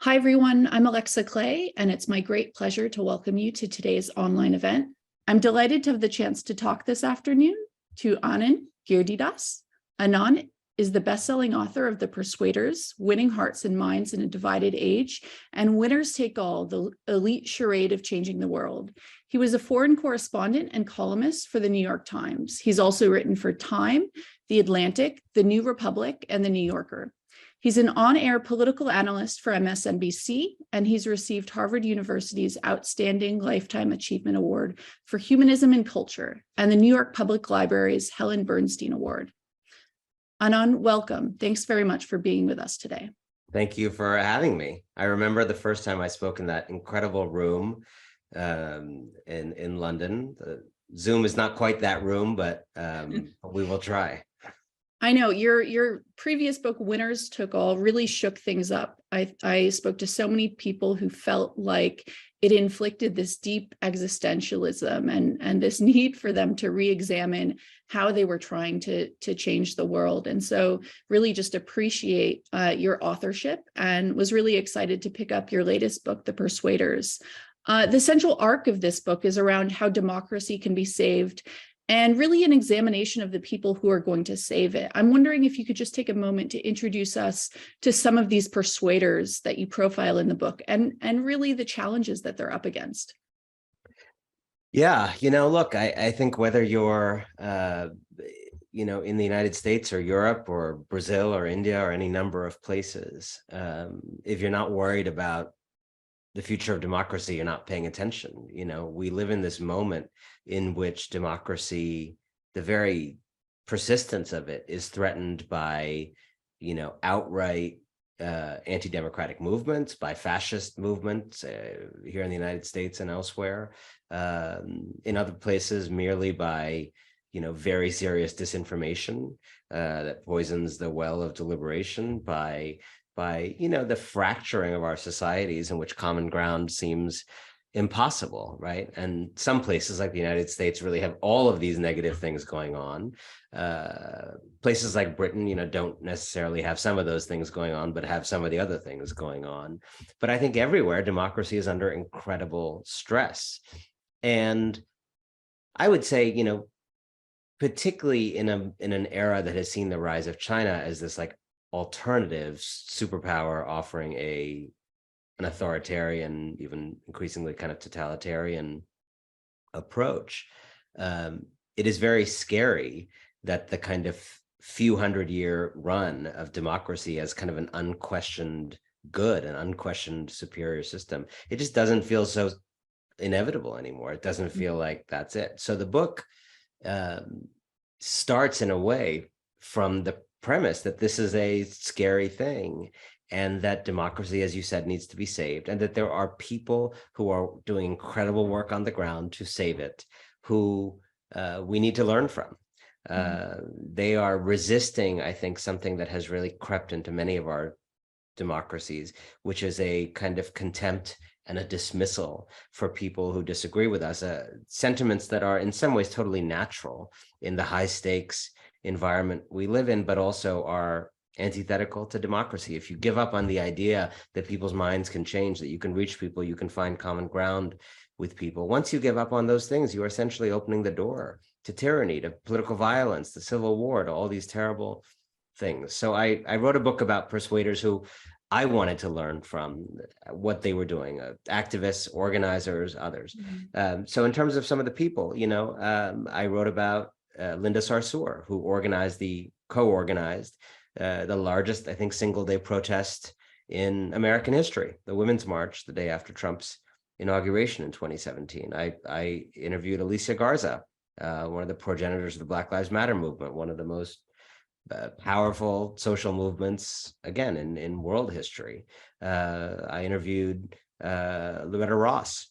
Hi, everyone. I'm Alexa Clay, and it's my great pleasure to welcome you to today's online event. I'm delighted to have the chance to talk this afternoon to Anand Giridharadas. Anand is the best-selling author of The Persuaders, Winning Hearts and Minds in a Divided Age, and Winners Take All, the elite charade of changing the world. He was a foreign correspondent and columnist for the New York Times. He's also written for Time, The Atlantic, The New Republic, and The New Yorker. He's an on-air political analyst for MSNBC, and he's received Harvard University's Outstanding Lifetime Achievement Award for Humanism and Culture and the New York Public Library's Helen Bernstein Award. Anand, welcome. Thanks very much for being with us today. Thank you for having me. I remember the first time I spoke in that incredible room in London. Zoom is not quite that room, but we will try. I know your previous book, Winners Took All, really shook things up. I spoke to so many people who felt like it inflicted this deep existentialism and this need for them to re-examine how they were trying to change the world. And so really just appreciate your authorship and was really excited to pick up your latest book, The Persuaders. The central arc of this book is around how democracy can be saved, and really an examination of the people who are going to save it. I'm wondering if you could just take a moment to introduce us to some of these persuaders that you profile in the book and really the challenges that they're up against. Yeah, look, I think whether you're, in the United States or Europe or Brazil or India or any number of places, if you're not worried about the future of democracy, you're not paying attention. We live in this moment in which democracy, the very persistence of it, is threatened by, outright anti-democratic movements, by fascist movements here in the United States and elsewhere, in other places merely by, very serious disinformation that poisons the well of deliberation, by the fracturing of our societies in which common ground seems impossible, right? And some places like the United States really have all of these negative things going on. Places like Britain, don't necessarily have some of those things going on, but have some of the other things going on. But I think everywhere democracy is under incredible stress. And I would say, particularly in an era that has seen the rise of China as this alternative superpower offering an authoritarian, even increasingly kind of totalitarian approach, it is very scary that the kind of few hundred-year run of democracy as kind of an unquestioned good, an unquestioned superior system, it just doesn't feel so inevitable anymore. It doesn't feel like that's it. So the book starts in a way from the premise that this is a scary thing and that democracy, as you said, needs to be saved, and that there are people who are doing incredible work on the ground to save it, who we need to learn from. They are resisting, I think, something that has really crept into many of our democracies, which is a kind of contempt and a dismissal for people who disagree with us, sentiments that are in some ways totally natural in the high stakes environment we live in, but also are antithetical to democracy. If you give up on the idea that people's minds can change, that you can reach people, you can find common ground with people, once you give up on those things, you are essentially opening the door to tyranny, to political violence, to civil war, to all these terrible things. So I wrote a book about persuaders who I wanted to learn from what they were doing, activists, organizers, others. So in terms of some of the people, I wrote about Linda Sarsour, who co-organized the largest, I think, single-day protest in American history, the Women's March, the day after Trump's inauguration in 2017. I interviewed Alicia Garza, one of the progenitors of the Black Lives Matter movement, one of the most powerful social movements, again, in world history. I interviewed Loretta Ross,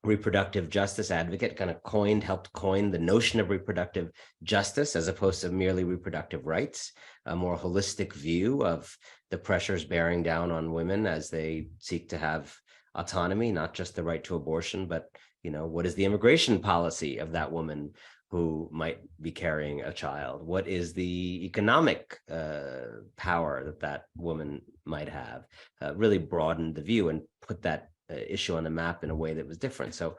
reproductive justice advocate, helped coin the notion of reproductive justice as opposed to merely reproductive rights, a more holistic view of the pressures bearing down on women as they seek to have autonomy, not just the right to abortion, but, what is the immigration policy of that woman who might be carrying a child? What is the economic power that that woman might have? Really broadened the view and put that issue on the map in a way that was different. So,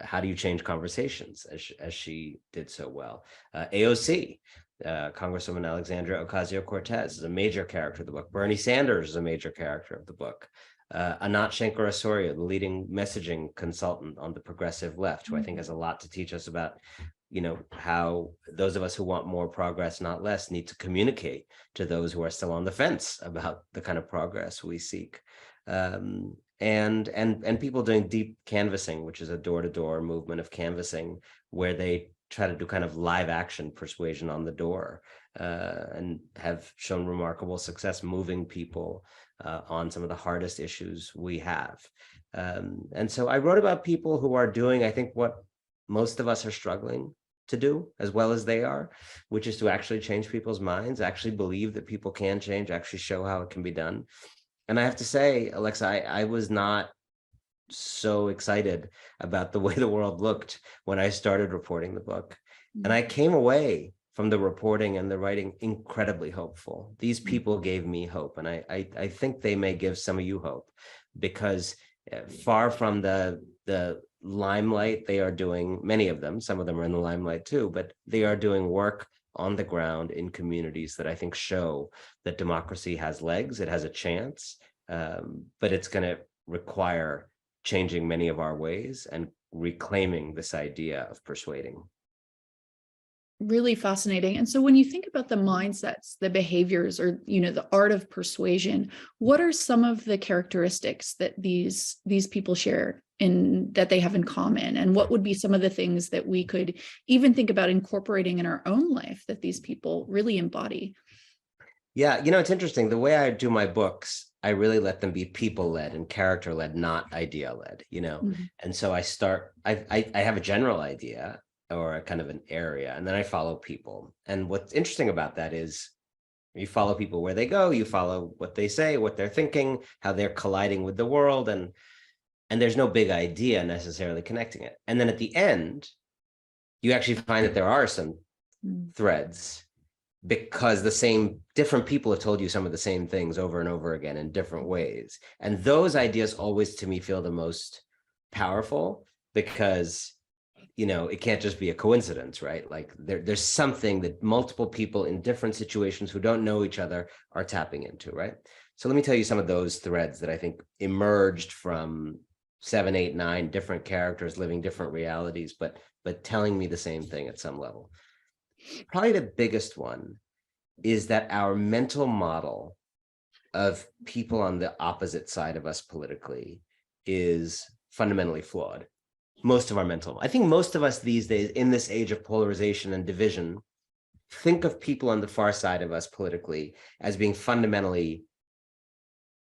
how do you change conversations, as she did so well? AOC, Congresswoman Alexandria Ocasio-Cortez, is a major character of the book. Bernie Sanders is a major character of the book. Anat Shenker-Osorio, the leading messaging consultant on the progressive left, who I think has a lot to teach us about, how those of us who want more progress, not less, need to communicate to those who are still on the fence about the kind of progress we seek. And people doing deep canvassing, which is a door-to-door movement of canvassing, where they try to do kind of live action persuasion on the door, and have shown remarkable success moving people on some of the hardest issues we have. And so I wrote about people who are doing, I think, what most of us are struggling to do as well as they are, which is to actually change people's minds, actually believe that people can change, actually show how it can be done. And I have to say, Alexa, I was not so excited about the way the world looked when I started reporting the book. And I came away from the reporting and the writing incredibly hopeful. These people gave me hope. And I think they may give some of you hope, because far from the limelight, they are doing, many of them, some of them are in the limelight too, but they are doing work on the ground in communities that I think show that democracy has legs, it has a chance, but it's going to require changing many of our ways and reclaiming this idea of persuading. Really fascinating. And so when you think about the mindsets, the behaviors, or, the art of persuasion, what are some of the characteristics that these people share that they have in common? And what would be some of the things that we could even think about incorporating in our own life that these people really embody? Yeah, it's interesting. The way I do my books, I really let them be people-led and character-led, not idea-led, And so I have a general idea, or a kind of an area, and then I follow people. And what's interesting about that is you follow people where they go, you follow what they say, what they're thinking, how they're colliding with the world, and there's no big idea necessarily connecting it. And then at the end, you actually find that there are some threads, because different people have told you some of the same things over and over again in different ways. And those ideas always, to me, feel the most powerful, because it can't just be a coincidence, right? Like there's something that multiple people in different situations who don't know each other are tapping into, right? So let me tell you some of those threads that I think emerged from 7, 8, 9 different characters living different realities, but telling me the same thing at some level. Probably the biggest one is that our mental model of people on the opposite side of us politically is fundamentally flawed. I think most of us these days, in this age of polarization and division, think of people on the far side of us politically as being fundamentally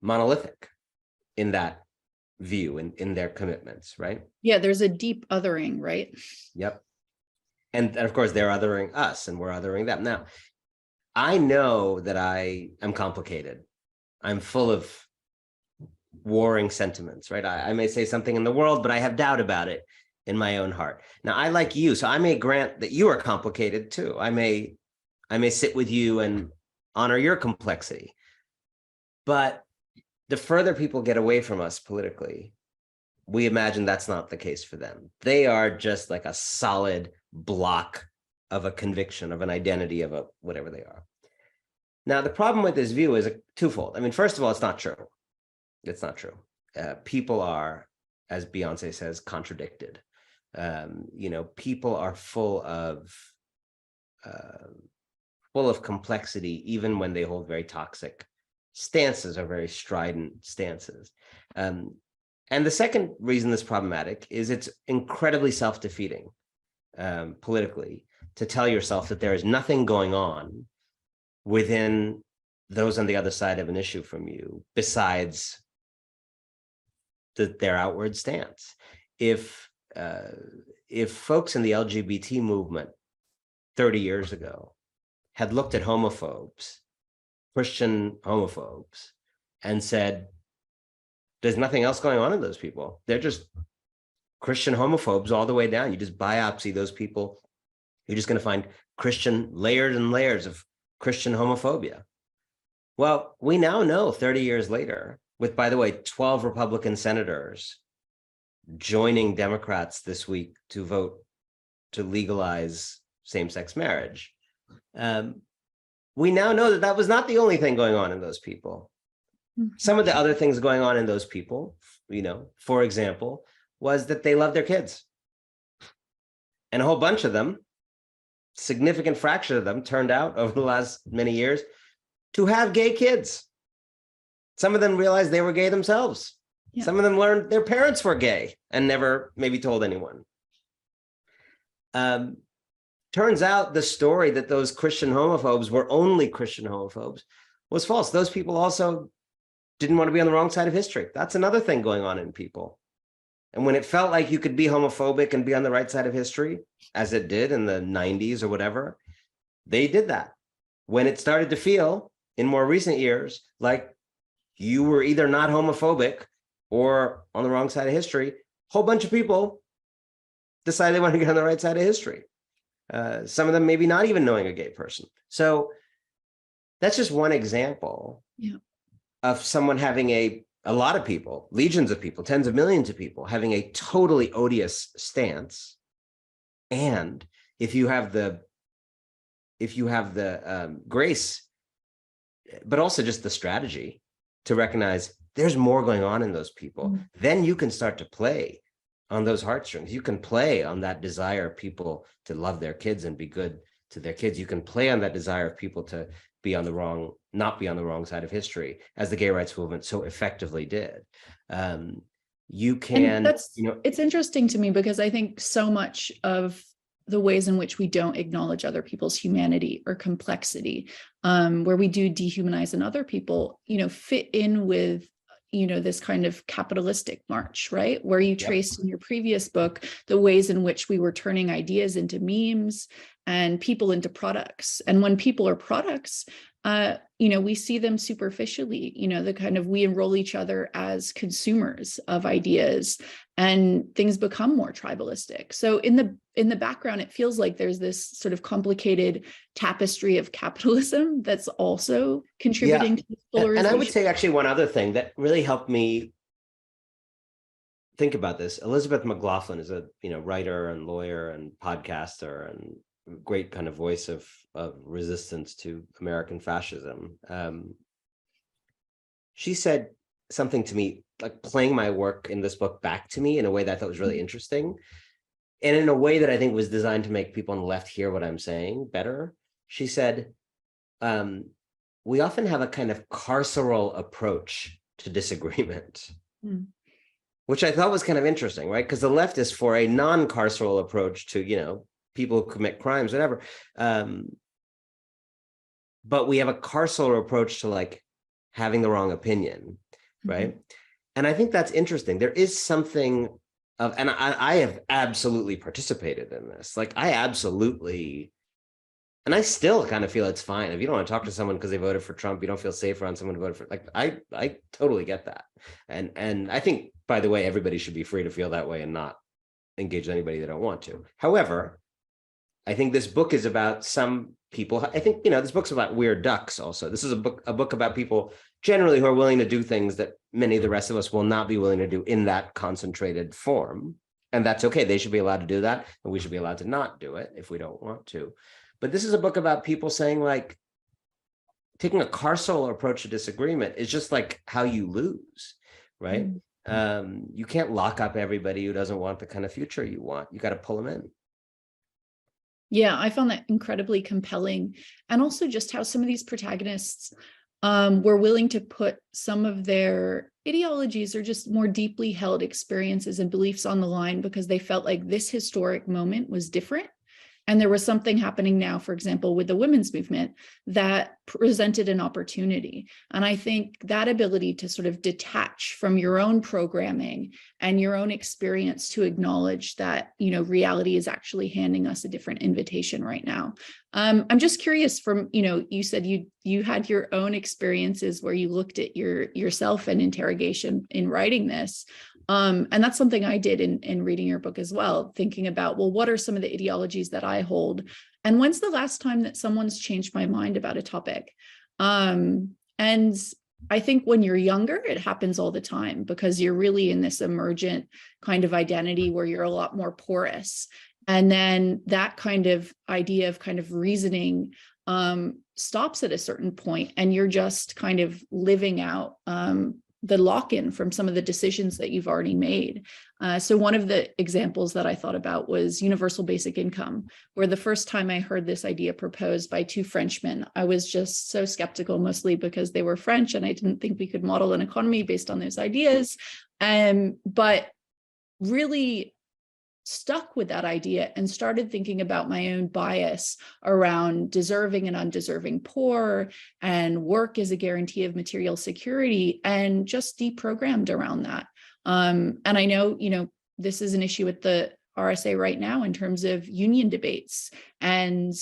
monolithic in that view, in their commitments, right? Yeah, there's a deep othering, right? Yep. And of course, they're othering us and we're othering them. Now, I know that I am complicated. I'm full of warring sentiments, right? I may say something in the world, but I have doubt about it in my own heart. Now, I like you, so I may grant that you are complicated too. I may sit with you and honor your complexity. But the further people get away from us politically, we imagine that's not the case for them. They are just like a solid block of a conviction, of an identity, of a whatever they are. Now, the problem with this view is twofold. I mean, first of all, it's not true. It's not true. People are, as Beyonce says, contradicted. People are full of complexity, even when they hold very toxic stances or very strident stances. And the second reason this is problematic is it's incredibly self-defeating politically to tell yourself that there is nothing going on within those on the other side of an issue from you besides their outward stance. If folks in the LGBT movement 30 years ago had looked at homophobes, Christian homophobes, and said, There's nothing else going on in those people. They're just Christian homophobes all the way down. You just biopsy those people. You're just going to find Christian layers and layers of Christian homophobia. Well, we now know 30 years later, with, by the way, 12 Republican senators joining Democrats this week to vote to legalize same-sex marriage. We now know that that was not the only thing going on in those people. Some of the other things going on in those people, for example, was that they love their kids. And a whole bunch of them, significant fraction of them, turned out over the last many years to have gay kids. Some of them realized they were gay themselves. Yeah. Some of them learned their parents were gay and never maybe told anyone. Turns out the story that those Christian homophobes were only Christian homophobes was false. Those people also didn't want to be on the wrong side of history. That's another thing going on in people. And when it felt like you could be homophobic and be on the right side of history, as it did in the 90s or whatever, they did that. When it started to feel in more recent years like you were either not homophobic or on the wrong side of history, a whole bunch of people decided they want to get on the right side of history. Some of them maybe not even knowing a gay person. So that's just one example of someone having a lot of people, legions of people, tens of millions of people having a totally odious stance. And if you have the grace, but also just the strategy to recognize there's more going on in those people, then you can start to play on those heartstrings. You can play on that desire of people to love their kids and be good to their kids. You can play on that desire of people to not be on the wrong side of history, as the gay rights movement so effectively did. You can, it's interesting to me because I think so much of the ways in which we don't acknowledge other people's humanity or complexity, where we do dehumanize in other people, fit in with this kind of capitalistic march, right? Where you traced in your previous book the ways in which we were turning ideas into memes and people into products. And when people are products, we see them superficially, the kind of, we enroll each other as consumers of ideas and things become more tribalistic. So in the background, it feels like there's this sort of complicated tapestry of capitalism that's also contributing to this polarization. And I would say actually one other thing that really helped me think about this. Elizabeth McLaughlin is a writer and lawyer and podcaster and great kind of voice of resistance to American fascism. She said something to me, like playing my work in this book back to me in a way that I thought was really interesting. And in a way that I think was designed to make people on the left hear what I'm saying better. She said, we often have a kind of carceral approach to disagreement, which I thought was kind of interesting, right? Because the left is for a non-carceral approach to, people who commit crimes, whatever. But we have a carceral approach to like having the wrong opinion, right? And I think that's interesting. There is something of, and I have absolutely participated in this. Like I absolutely, and I still kind of feel it's fine. If you don't want to talk to someone because they voted for Trump, you don't feel safe around someone who voted for, like, I totally get that. And I think, by the way, everybody should be free to feel that way and not engage with anybody they don't want to. However, I think this book is about some people. I think, this book's about weird ducks also. This is a book about people generally who are willing to do things that many of the rest of us will not be willing to do in that concentrated form. And that's okay. They should be allowed to do that. And we should be allowed to not do it if we don't want to. But this is a book about people saying, like, taking a carceral approach to disagreement is just like how you lose, right? You can't lock up everybody who doesn't want the kind of future you want. You got to pull them in. Yeah, I found that incredibly compelling. And also just how some of these protagonists were willing to put some of their ideologies or just more deeply held experiences and beliefs on the line because they felt like this historic moment was different And there was something happening now, for example, with the women's movement that presented an opportunity. And I think that ability to sort of detach from your own programming and your own experience to acknowledge that, reality is actually handing us a different invitation right now. I'm just curious from, you said you had your own experiences where you looked at yourself and interrogation in writing this. And that's something I did in reading your book as well, thinking about, well, what are some of the ideologies that I hold? And when's the last time that someone's changed my mind about a topic? And I think when you're younger, it happens all the time because you're really in this emergent kind of identity where you're a lot more porous. And then that kind of idea of kind of reasoning stops at a certain point, and you're just kind of living out the lock-in from some of the decisions that you've already made. So one of the examples that I thought about was universal basic income, where the first time I heard this idea proposed by two Frenchmen, I was just so skeptical, mostly because they were French and I didn't think we could model an economy based on those ideas. But really stuck with that idea and started thinking about my own bias around deserving and undeserving poor and work as a guarantee of material security, and just deprogrammed around that. And I know, this is an issue with the RSA right now in terms of union debates. And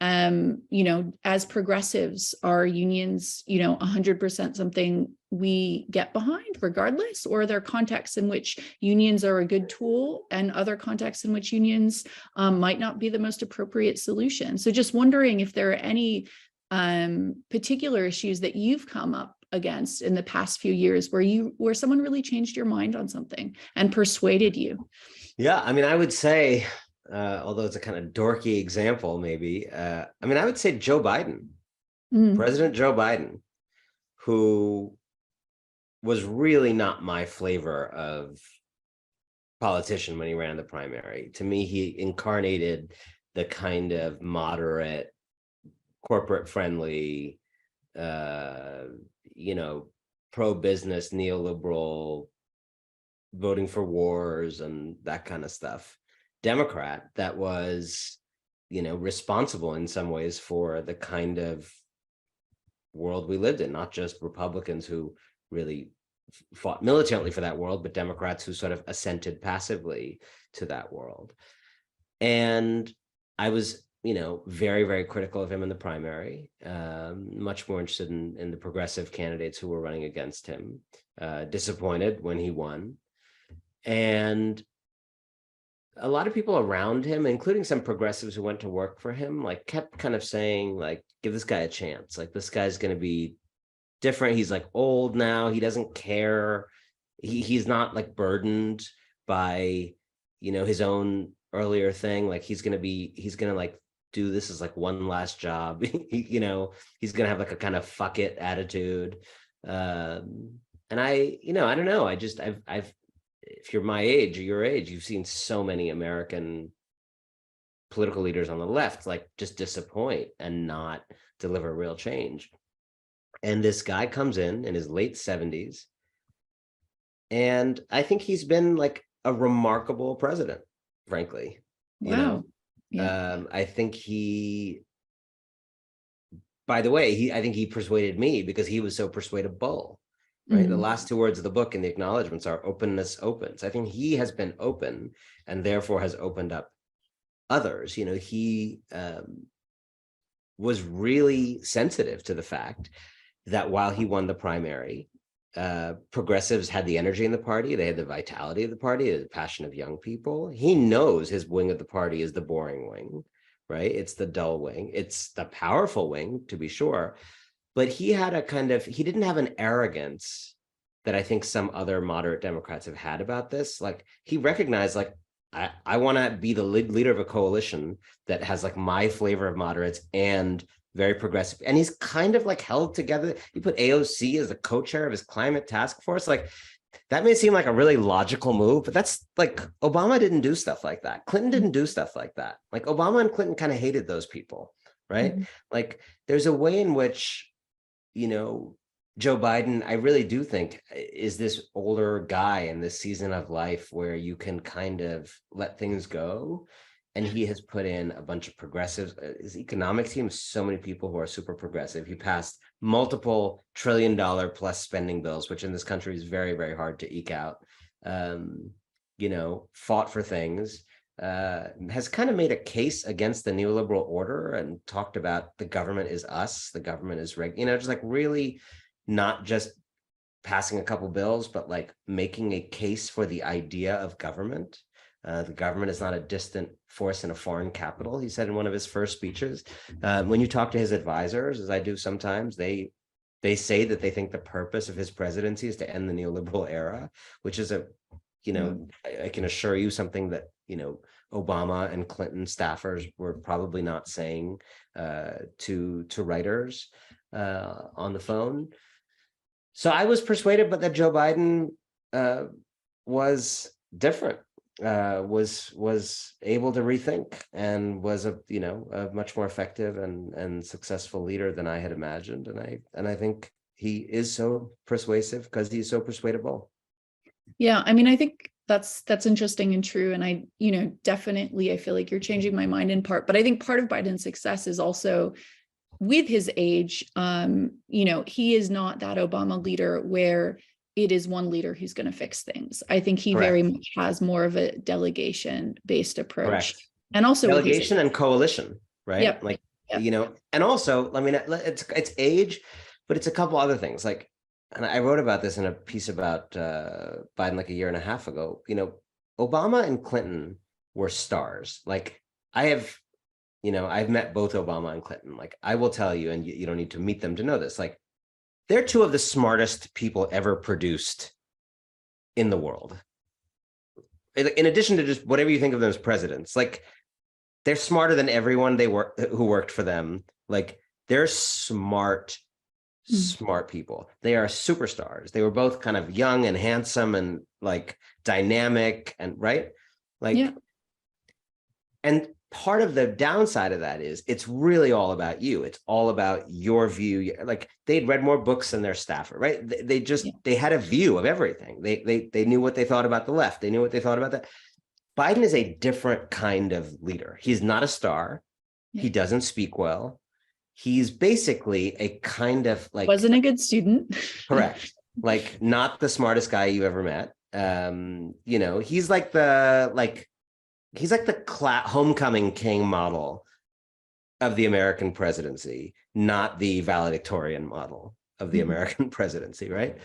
as progressives, are unions, 100% something we get behind regardless, or are there contexts in which unions are a good tool and other contexts in which unions might not be the most appropriate solution? So just wondering if there are any particular issues that you've come up against in the past few years where someone really changed your mind on something and persuaded you. Yeah, I mean, I would say, although it's a kind of dorky example, maybe, I would say Joe Biden, President Joe Biden, who was really not my flavor of politician when he ran the primary. To me, he incarnated the kind of moderate, corporate-friendly, pro-business, neoliberal, voting for wars and that kind of stuff, Democrat that was, responsible in some ways for the kind of world we lived in, not just Republicans who really fought militantly for that world, but Democrats who sort of assented passively to that world. And I was, very, very critical of him in the primary, much more interested in the progressive candidates who were running against him, disappointed when he won. And a lot of people around him, including some progressives who went to work for him, kept kind of saying, give this guy a chance. This guy's going to be different. He's old now. He doesn't care. He's not burdened by, his own earlier thing. He's going to do this as one last job. He's going to have a kind of fuck it attitude. And I don't know. I've if you're my age or your age, you've seen so many American political leaders on the left just disappoint and not deliver real change. And this guy comes in his late 70s, and I think he's been a remarkable president, frankly. Wow. Yeah. I think by the way, I think he persuaded me because he was so persuadable. Right. The last two words of the book in the acknowledgments are openness opens. I think he has been open and therefore has opened up others. He was really sensitive to the fact that while he won the primary, progressives had the energy in the party. They had the vitality of the party, the passion of young people. He knows his wing of the party is the boring wing, right? It's the dull wing. It's the powerful wing, to be sure. But he had he didn't have an arrogance that I think some other moderate Democrats have had about this. He recognized, I want to be the leader of a coalition that has my flavor of moderates and very progressive. And he's kind of held together. He put AOC as the co-chair of his climate task force. That may seem like a really logical move, but that's Obama didn't do stuff like that. Clinton didn't do stuff like that. Obama and Clinton kind of hated those people, right? There's a way in which, Joe Biden, I really do think, is this older guy in this season of life where you can kind of let things go And he has put in a bunch of progressives. His economic team, so many people who are super progressive. He passed multiple $1 trillion plus spending bills, which in this country is very, very hard to eke out. Fought for things, has kind of made a case against the neoliberal order and talked about the government is us, the government is just like really not just passing a couple bills, but like making a case for the idea of government. The government is not a distant force in a foreign capital, he said in one of his first speeches. When you talk to his advisors, as I do sometimes, they say that they think the purpose of his presidency is to end the neoliberal era, which is I can assure you something that, Obama and Clinton staffers were probably not saying to writers on the phone. So I was persuaded, but that Joe Biden was different. Was able to rethink and was a much more effective and successful leader than I had imagined, and I think he is so persuasive because he's so persuadable. Yeah, I mean, I think that's interesting and true, and I definitely I feel like you're changing my mind in part, but I think part of Biden's success is also with his age. He is not that Obama leader where it is one leader who's going to fix things. I think he Correct. very much has more of a delegation-based approach. Correct. And also delegation and coalition, right? Yep. Like, Yep. And also, I mean, it's age, but it's a couple other things. Like, and I wrote about this in a piece about Biden like a year and a half ago. Obama and Clinton were stars. Like, I've met both Obama and Clinton. Like, I will tell you, and you don't need to meet them to know this. Like, they're two of the smartest people ever produced in the world. In addition to just whatever you think of them as presidents, like, they're smarter than everyone who worked for them. Like, they're smart people. They are superstars. They were both kind of young and handsome and like dynamic and right. Like, yeah. And part of the downside of that is it's really all about you. It's all about your view. Like, they'd read more books than their staffer, right? They had a view of everything. They knew what they thought about the left. They knew what they thought about that. Biden is a different kind of leader. He's not a star. Yeah. He doesn't speak well. He's basically a kind of like wasn't a good student. Correct. Like, not the smartest guy you ever met. He's like the homecoming king model of the American presidency, not the valedictorian model of the American presidency, right?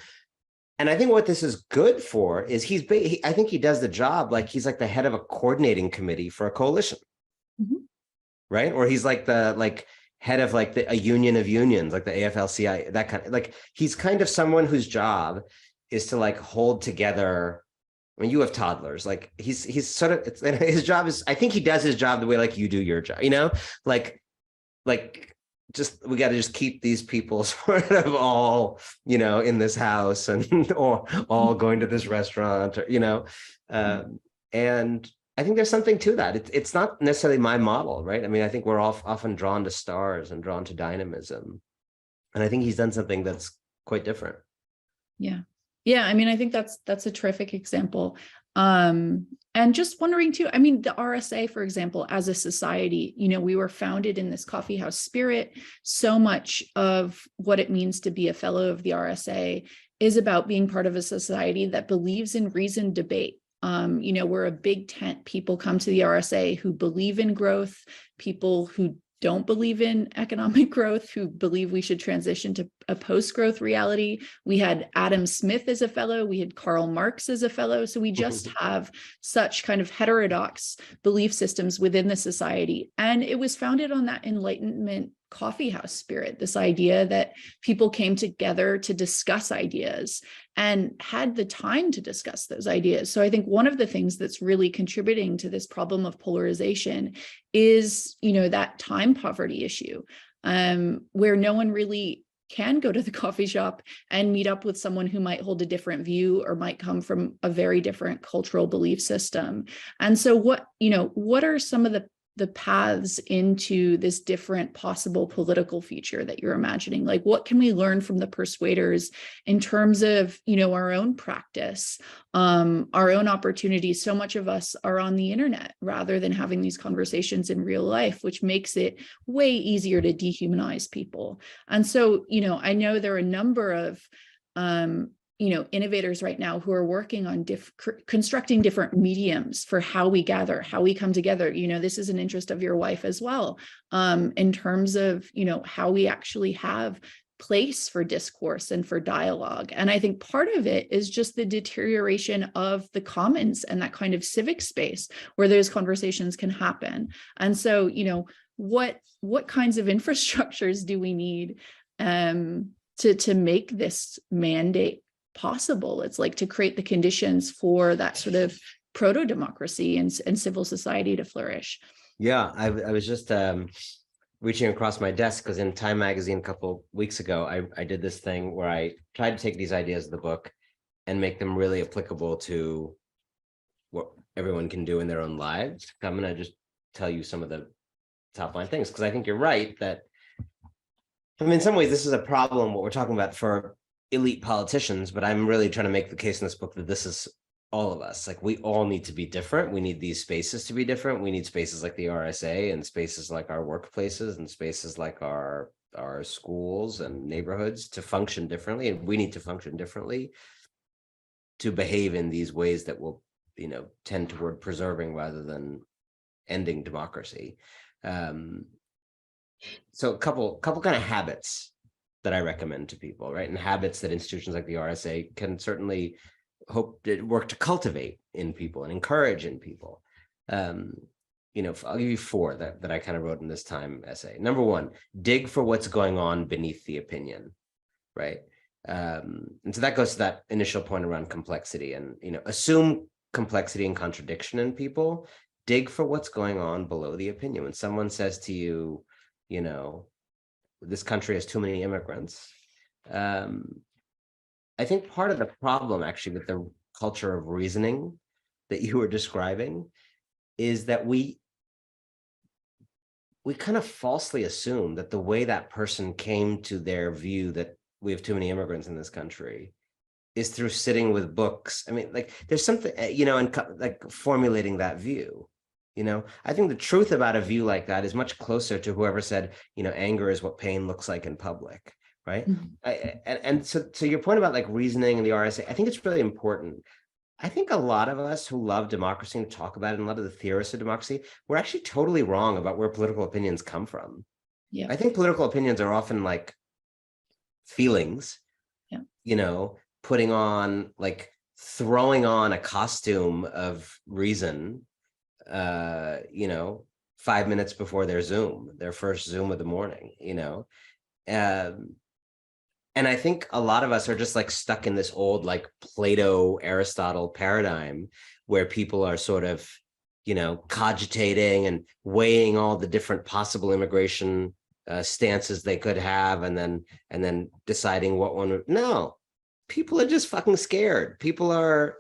And I think what this is good for is I think he does the job like he's like the head of a coordinating committee for a coalition, right? Or he's like the head of like a union of unions, like the AFL-CIO, that kind of, like, he's kind of someone whose job is to like hold together. I mean, you have toddlers. Like, he's sort of, his job is, I think he does his job the way like you do your job, like just, we got to just keep these people sort of all, in this house and or all going to this restaurant, or, and I think there's something to that. It's not necessarily my model, right? I mean, I think we're all often drawn to stars and drawn to dynamism. And I think he's done something that's quite different. Yeah. Yeah. I mean, I think that's a terrific example. And just wondering too, I mean, the RSA, for example, as a society, we were founded in this coffeehouse spirit. So much of what it means to be a fellow of the RSA is about being part of a society that believes in reasoned debate. We're a big tent. People come to the RSA who believe in growth, people who don't believe in economic growth, who believe we should transition to a post-growth reality. We had Adam Smith as a fellow, we had Karl Marx as a fellow. So we just have such kind of heterodox belief systems within the society. And it was founded on that Enlightenment coffeehouse spirit, this idea that people came together to discuss ideas and had the time to discuss those ideas. So I think one of the things that's really contributing to this problem of polarization is, that time poverty issue, where no one really can go to the coffee shop and meet up with someone who might hold a different view or might come from a very different cultural belief system. And so what are some of the the paths into this different possible political future that you're imagining? Like, what can we learn from the persuaders in terms of, our own practice, our own opportunities? So much of us are on the internet rather than having these conversations in real life, which makes it way easier to dehumanize people. And so, I know there are a number of innovators right now who are working on constructing different mediums for how we gather, how we come together. This is an interest of your wife as well, in terms of, how we actually have place for discourse and for dialogue. And I think part of it is just the deterioration of the commons and that kind of civic space where those conversations can happen. And so, what kinds of infrastructures do we need to make this mandate possible? It's like to create the conditions for that sort of proto-democracy and civil society to flourish. Yeah, I was just reaching across my desk because in Time magazine a couple weeks ago, I did this thing where I tried to take these ideas of the book and make them really applicable to what everyone can do in their own lives. I'm going to just tell you some of the top line things, because I think you're right that, in some ways, this is a problem, what we're talking about, for elite politicians, but I'm really trying to make the case in this book that this is all of us. Like, we all need to be different. We need these spaces to be different. We need spaces like the RSA and spaces like our workplaces and spaces like our schools and neighborhoods to function differently. And we need to function differently to behave in these ways that will, tend toward preserving rather than ending democracy. So a couple kind of habits that I recommend to people, right? And habits that institutions like the RSA can certainly work to cultivate in people and encourage in people. I'll give you 4 that I kind of wrote in this Time essay. Number 1, dig for what's going on beneath the opinion, right? And so that goes to that initial point around complexity and, assume complexity and contradiction in people. Dig for what's going on below the opinion. When someone says to you, this country has too many immigrants, I think part of the problem actually with the culture of reasoning that you were describing is that we kind of falsely assume that the way that person came to their view that we have too many immigrants in this country is through sitting with books. I mean, like, there's something, and like formulating that view. I think the truth about a view like that is much closer to whoever said, anger is what pain looks like in public, right? Mm-hmm. So your point about like reasoning and the RSA, I think it's really important. I think a lot of us who love democracy and talk about it, and a lot of the theorists of democracy, we're actually totally wrong about where political opinions come from. Yeah. I think political opinions are often like feelings, throwing on a costume of reason, 5 minutes before their first Zoom of the morning, and I think a lot of us are just like stuck in this old like Plato, Aristotle paradigm where people are sort of, cogitating and weighing all the different possible immigration stances they could have, and then deciding what one would. No, people are just fucking scared. People are,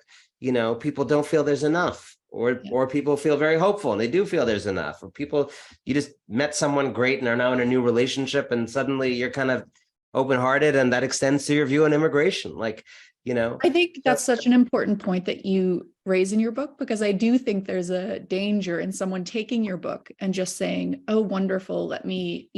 people don't feel there's enough. Or people feel very hopeful and they do feel there's enough. Or you just met someone great and are now in a new relationship and suddenly you're kind of open-hearted, and that extends to your view on immigration. I think that's such an important point that you raise in your book, because I do think there's a danger in someone taking your book and just saying, oh, wonderful, let me,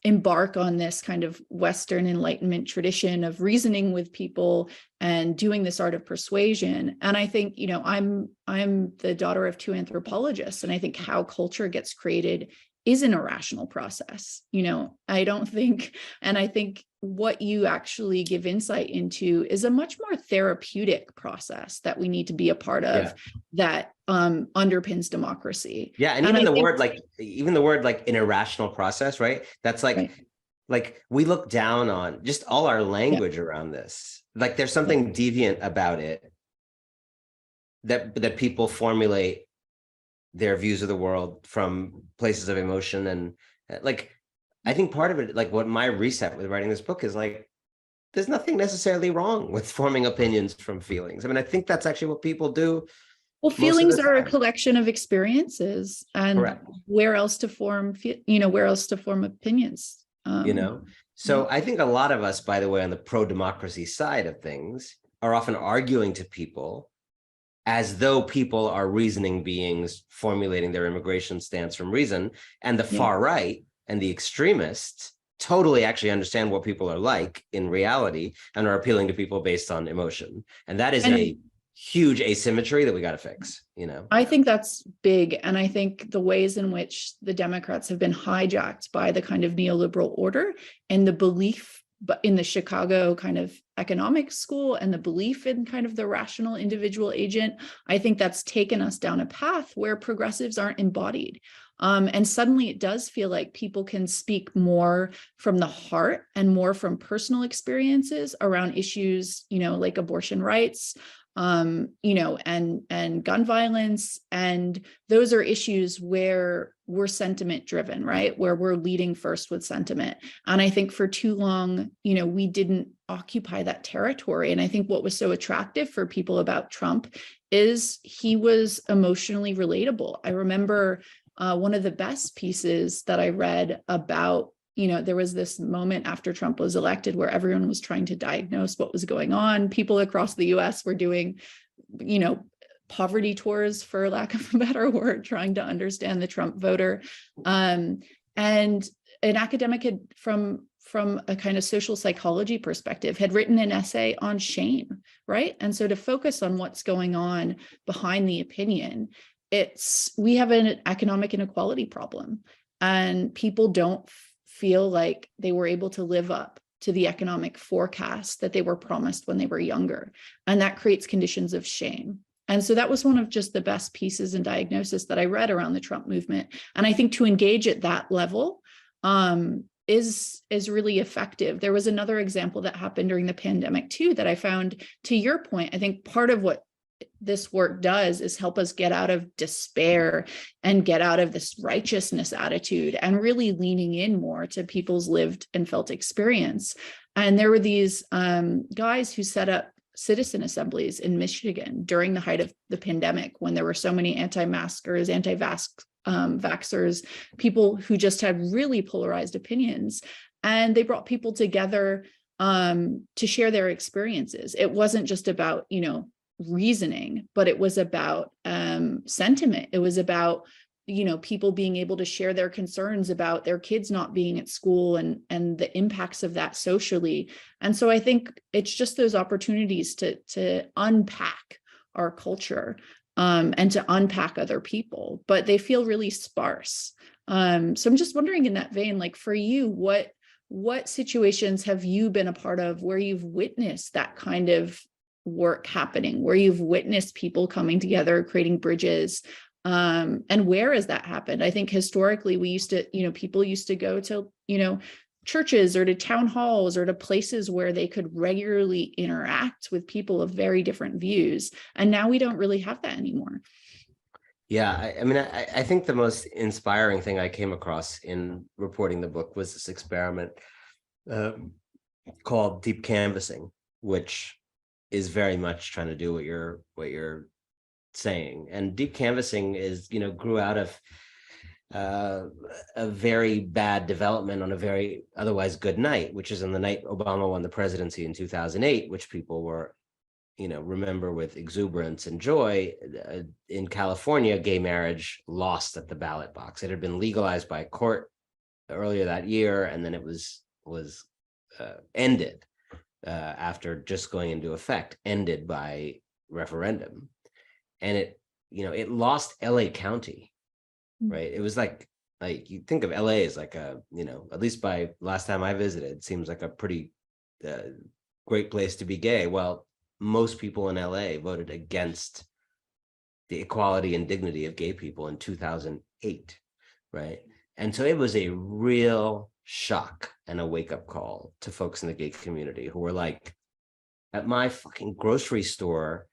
embark on this kind of Western Enlightenment tradition of reasoning with people and doing this art of persuasion. And I think, I'm the daughter of 2 anthropologists, and I think how culture gets created is an irrational process. I don't think, and I think what you actually give insight into is a much more therapeutic process that we need to be a part of, that underpins democracy. Yeah, and even the word like an irrational process, right? That's like we look down on just all our language around this. Like there's something deviant about it that people formulate their views of the world from places of emotion. And like, I think part of it, like what my reset with writing this book is like, there's nothing necessarily wrong with forming opinions from feelings. I mean, I think that's actually what people do Well, most of the feelings are a time. collection of experiences, and Correct. where else to form, where else to form opinions. You know, so I think a lot of us, by the way, on the pro-democracy side of things, are often arguing to people as though people are reasoning beings formulating their immigration stance from reason, and the Yeah. far right and the extremists totally actually understand what people are like in reality and are appealing to people based on emotion. And that is a huge asymmetry that we got to fix, you know? I think that's big. And I think the ways in which the Democrats have been hijacked by the kind of neoliberal order and the belief in the Chicago kind of economic school and the belief in kind of the rational individual agent, I think that's taken us down a path where progressives aren't embodied. And suddenly it does feel like people can speak more from the heart and more from personal experiences around issues, like abortion rights, and gun violence. And those are issues where we're sentiment driven, right? Where we're leading first with sentiment. And I think for too long, we didn't occupy that territory. And I think what was so attractive for people about Trump is he was emotionally relatable. I remember one of the best pieces that I read about, there was this moment after Trump was elected where everyone was trying to diagnose what was going on. People across the US were doing, poverty tours, for lack of a better word, trying to understand the Trump voter. And an academic had, from a kind of social psychology perspective, had written an essay on shame, right? And so to focus on what's going on behind the opinion, we have an economic inequality problem, and people don't feel like they were able to live up to the economic forecast that they were promised when they were younger. And that creates conditions of shame. And so that was one of just the best pieces in diagnosis that I read around the Trump movement. And I think to engage at that level is really effective. There was another example that happened during the pandemic too, that I found, to your point. I think part of what this work does is help us get out of despair and get out of this righteousness attitude and really leaning in more to people's lived and felt experience. And there were these guys who set up citizen assemblies in Michigan during the height of the pandemic, when there were so many anti-maskers, anti-vaxxers, people who just had really polarized opinions. And they brought people together to share their experiences. It wasn't just about, reasoning, but it was about sentiment. It was about, people being able to share their concerns about their kids not being at school and the impacts of that socially. And so I think it's just those opportunities to unpack our culture and to unpack other people, but they feel really sparse. So I'm just wondering, in that vein, like for you, what situations have you been a part of where you've witnessed that kind of work happening, where you've witnessed people coming together, creating bridges, and where has that happened? I think historically people used to go to, churches or to town halls or to places where they could regularly interact with people of very different views. And now we don't really have that anymore. Yeah, I think the most inspiring thing I came across in reporting the book was this experiment called deep canvassing, which is very much trying to do what you're saying. And deep canvassing is, grew out of a very bad development on a very otherwise good night, which is on the night Obama won the presidency in 2008, which people were, remember with exuberance and joy. In California, gay marriage lost at the ballot box. It had been legalized by a court earlier that year, and then it was ended after just going into effect, ended by referendum. And it lost LA County, right? It was like you think of LA as like a, at least by last time I visited, it seems like a pretty great place to be gay. Well, most people in LA voted against the equality and dignity of gay people in 2008, right? And so it was a real shock and a wake-up call to folks in the gay community who were like, at my fucking grocery store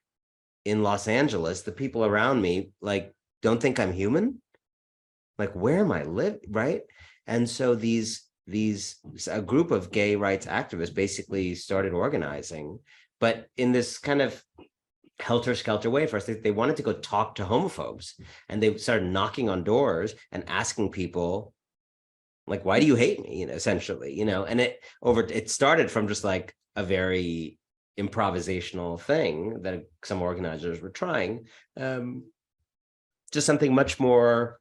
in Los Angeles, the people around me like don't think I'm human. Like, where am I live, right? And so a group of gay rights activists basically started organizing, but in this kind of helter-skelter way for us. They wanted to go talk to homophobes, and they started knocking on doors and asking people, like, why do you hate me? Essentially, and it started from just like a very improvisational thing that some organizers were trying, just something much more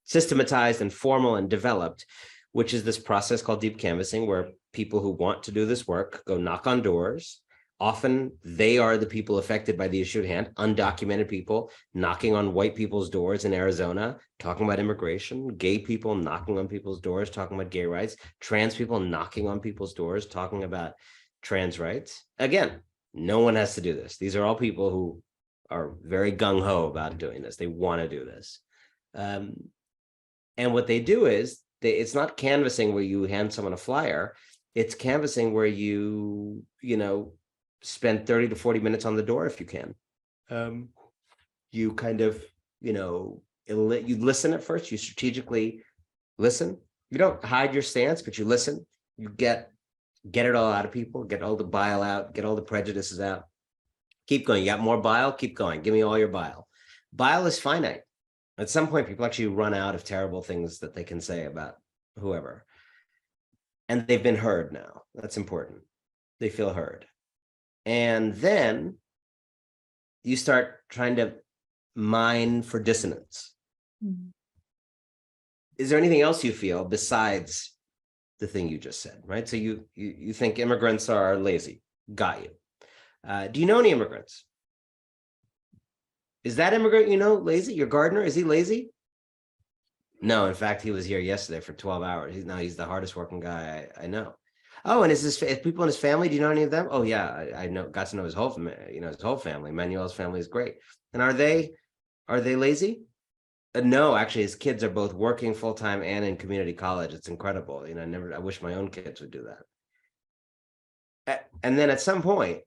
systematized and formal and developed, which is this process called deep canvassing, where people who want to do this work go knock on doors. Often they are the people affected by the issue at hand, undocumented people knocking on white people's doors in Arizona, talking about immigration, gay people knocking on people's doors, talking about gay rights, trans people knocking on people's doors, talking about trans rights. Again, no one has to do this. These are all people who are very gung-ho about doing this. They want to do this. And what they do is, it's not canvassing where you hand someone a flyer. It's canvassing where you spend 30 to 40 minutes on the door if you can. You kind of, you listen at first. You strategically listen. You don't hide your stance, but you listen. You get it all out of people, get all the bile out, get all the prejudices out. Keep going. You got more bile? Keep going. Give me all your bile. Bile is finite. At some point, people actually run out of terrible things that they can say about whoever. And they've been heard now. That's important. They feel heard. And then you start trying to mine for dissonance. Mm-hmm. Is there anything else you feel besides the thing you just said, right? So you think immigrants are lazy. Got you. Do you know any immigrants? Is that immigrant lazy? Your gardener, is he lazy? No, in fact, he was here yesterday for 12 hours. He's the hardest working guy I know. Oh, and is people in his family? Do you know any of them? Oh yeah, I got to know his whole family. Manuel's family is great. And are they lazy? No, actually, his kids are both working full time and in community college. It's incredible. I wish my own kids would do that. And then at some point,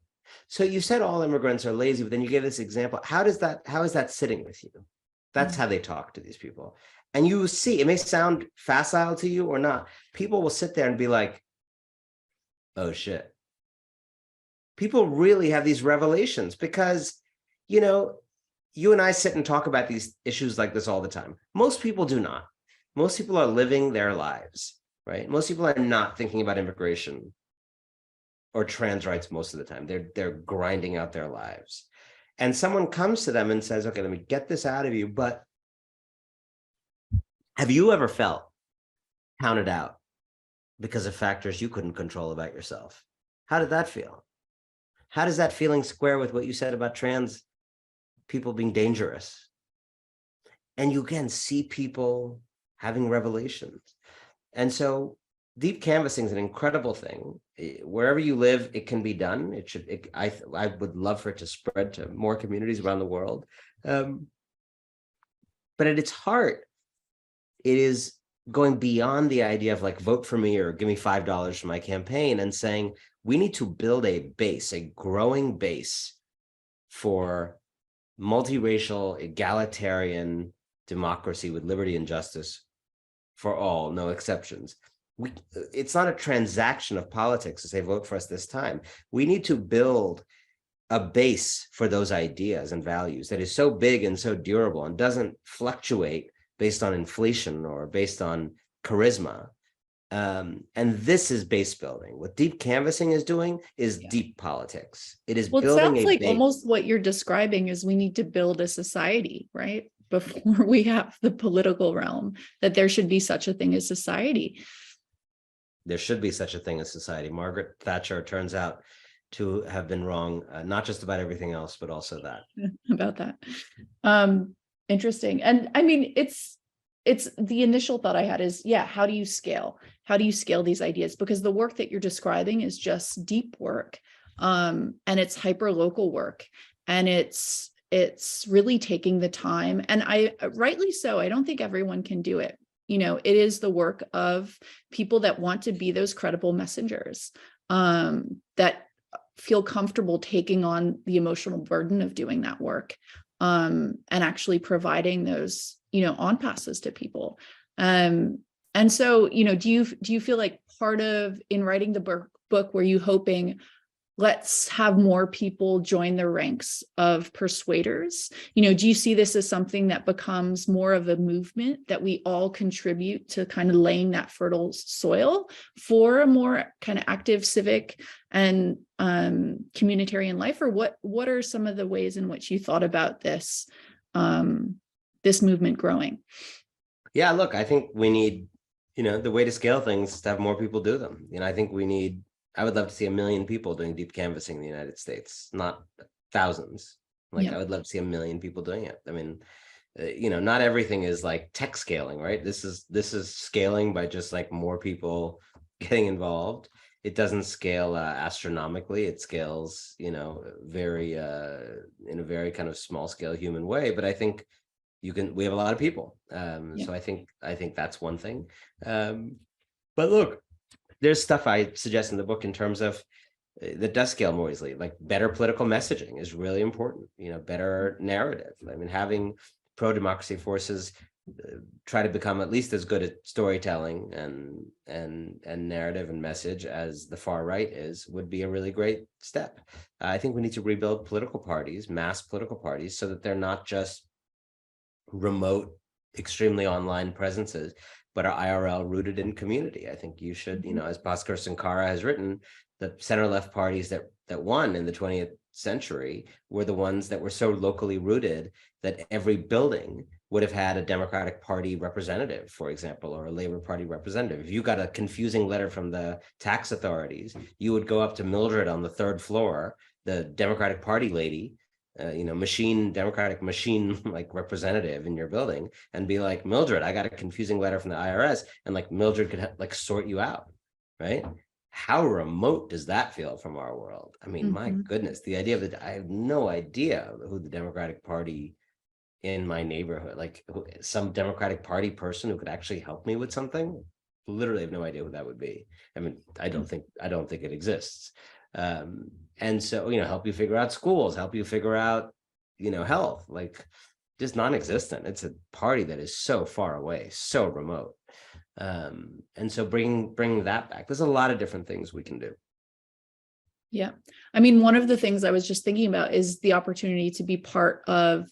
so you said all immigrants are lazy, but then you gave this example. How is that sitting with you? That's how they talk to these people. And you see, it may sound facile to you or not. People will sit there and be like, oh shit. People really have these revelations because, you and I sit and talk about these issues like this all the time. Most people do not. Most people are living their lives, right? Most people are not thinking about immigration or trans rights most of the time. They're grinding out their lives. And someone comes to them and says, okay, let me get this out of you, but have you ever felt counted out because of factors you couldn't control about yourself? How did that feel? How does that feeling square with what you said about trans people being dangerous? And you can see people having revelations. And so deep canvassing is an incredible thing. Wherever you live, it can be done. I would love for it to spread to more communities around the world. But at its heart, it is going beyond the idea of like, vote for me or give me $5 for my campaign, and saying we need to build a growing base for multiracial, egalitarian democracy with liberty and justice for all, no exceptions. It's not a transaction of politics to say vote for us this time. We need to build a base for those ideas and values that is so big and so durable and doesn't fluctuate based on inflation or based on charisma. And this is base building. What deep canvassing is doing is deep politics. It is building. It sounds like base. Almost what you're describing is we need to build a society, right? Before we have the political realm, that there should be such a thing as society. There should be such a thing as society. Margaret Thatcher turns out to have been wrong, not just about everything else, but also that. About that. Interesting. And I mean, it's the initial thought I had is, how do you scale? How do you scale these ideas? Because the work that you're describing is just deep work. And it's hyper local work. And it's really taking the time. And rightly so, I don't think everyone can do it. It is the work of people that want to be those credible messengers, that feel comfortable taking on the emotional burden of doing that work, and actually providing those, on passes to people. And so, do you feel like part of in writing the book, were you hoping let's have more people join the ranks of persuaders. Do you see this as something that becomes more of a movement that we all contribute to kind of laying that fertile soil for a more kind of active civic and communitarian life? Or what are some of the ways in which you thought about this this movement growing? Yeah, look, I think we need, the way to scale things is to have more people do them. I would love to see 1 million people doing deep canvassing in the United States, not thousands. Like, Yeah. I would love to see 1 million people doing it. I mean, not everything is like tech scaling, right? This is scaling by just like more people getting involved. It doesn't scale astronomically. It scales, very in a very kind of small scale human way. But I think we have a lot of people. Yeah. So I think that's one thing. But look, there's stuff I suggest in the book in terms of that does scale more easily. Like, better political messaging is really important. Better narrative. I mean, having pro-democracy forces try to become at least as good at storytelling and narrative and message as the far right would be a really great step. I think we need to rebuild political parties, mass political parties, so that they're not just remote, extremely online presences, but are IRL rooted in community. I think you should, as Bhaskar Sankara has written, the center-left parties that won in the 20th century were the ones that were so locally rooted that every building would have had a Democratic Party representative, for example, or a Labor Party representative. If you got a confusing letter from the tax authorities, you would go up to Mildred on the 3rd floor, the Democratic Party lady, Democratic machine like representative in your building, and be like, Mildred, I got a confusing letter from the IRS, and like Mildred could like sort you out, right? How remote does that feel from our world? I mean, my goodness, the idea of I have no idea who the Democratic Party in my neighborhood, like some Democratic Party person who could actually help me with something. Literally have no idea who that would be. I mean, I don't think it exists. And so, help you figure out schools, help you figure out, health, like just non-existent. It's a party that is so far away, so remote. And so bring that back. There's a lot of different things we can do. Yeah. I mean, one of the things I was just thinking about is the opportunity to be part of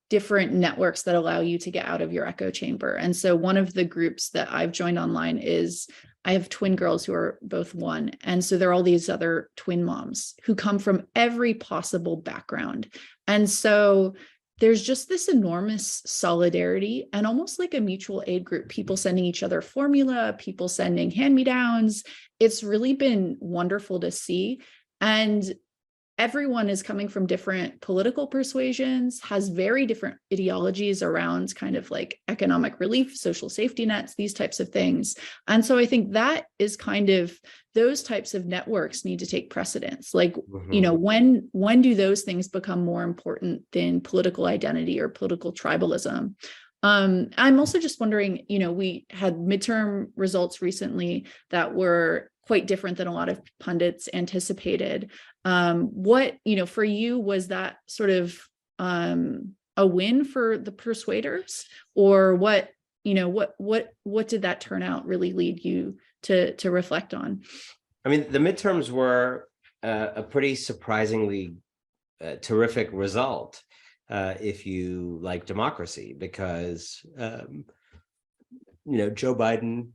different networks that allow you to get out of your echo chamber. And so one of the groups that I've joined online is, I have twin girls who are both 1. And so there are all these other twin moms who come from every possible background. And so there's just this enormous solidarity and almost like a mutual aid group, people sending each other formula, people sending hand-me-downs. It's really been wonderful to see. And everyone is coming from different political persuasions, has very different ideologies around kind of like economic relief, social safety nets, these types of things. And so I think that is kind of, those types of networks need to take precedence. Like, when do those things become more important than political identity or political tribalism? I'm also just wondering, we had midterm results recently that were quite different than a lot of pundits anticipated. What, for you, was that sort of a win for the persuaders, or what did that turnout really lead you to reflect on? I mean, the midterms were a pretty surprisingly terrific result if you like democracy, because Joe Biden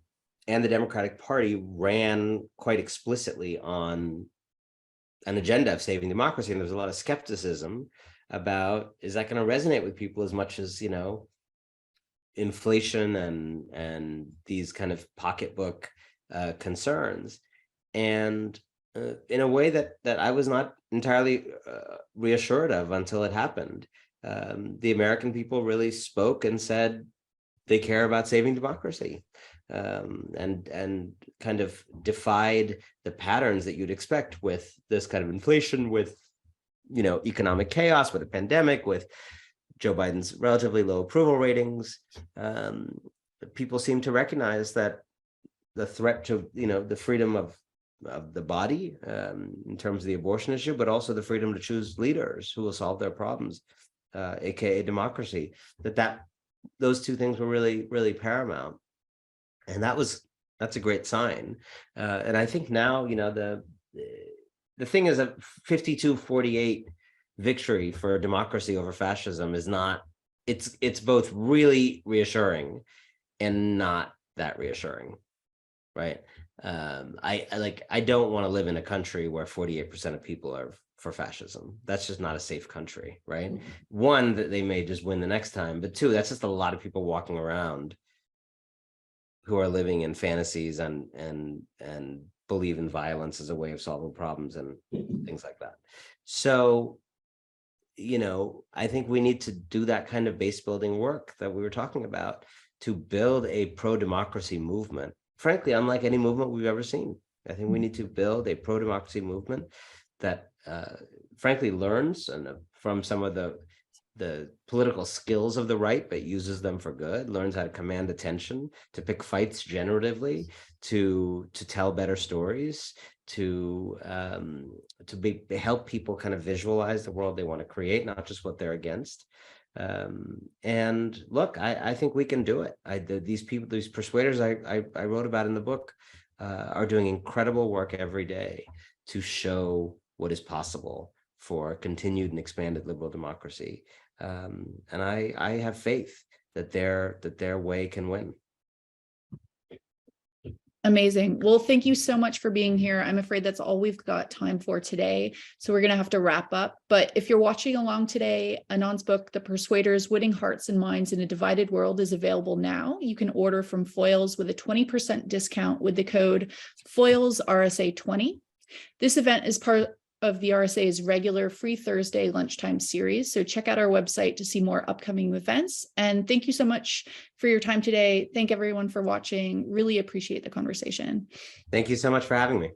and the Democratic Party ran quite explicitly on an agenda of saving democracy, and there was a lot of skepticism about, is that going to resonate with people as much as inflation and these kind of pocketbook concerns. And in a way that I was not entirely reassured of until it happened. The American people really spoke and said they care about saving democracy, and kind of defied the patterns that you'd expect with this kind of inflation, with economic chaos, with a pandemic, with Joe Biden's relatively low approval ratings. People seem to recognize that the threat to the freedom of the body, in terms of the abortion issue, but also the freedom to choose leaders who will solve their problems, aka democracy, that those two things were really, really paramount. And that's a great sign. And I think now, the thing is a 52-48 victory for democracy over fascism is not, it's both really reassuring and not that reassuring, right? I don't want to live in a country where 48% of people are for fascism. That's just not a safe country, right? One, that they may just win the next time, but two, that's just a lot of people walking around who are living in fantasies and believe in violence as a way of solving problems and things like that. So, you know, I think we need to do that kind of base building work that we were talking about to build a pro-democracy movement. Frankly, unlike any movement we've ever seen. I think we need to build a pro-democracy movement that frankly learns from some of the political skills of the right, but uses them for good, learns how to command attention, to pick fights generatively, to tell better stories, to help people kind of visualize the world they want to create, not just what they're against. And look, I think we can do it. These people, these persuaders I wrote about in the book are doing incredible work every day to show what is possible for continued and expanded liberal democracy. And I have faith that their way can win. Amazing. Well, thank you so much for being here. I'm afraid that's all we've got time for today. So we're going to have to wrap up. But if you're watching along today, Anand's book, The Persuaders, Winning Hearts and Minds in a Divided World, is available now. You can order from Foils with a 20% discount with the code Foils RSA 20. This event is part of the RSA's regular Free Thursday lunchtime series. So check out our website to see more upcoming events. And thank you so much for your time today. Thank everyone for watching. Really appreciate the conversation. Thank you so much for having me.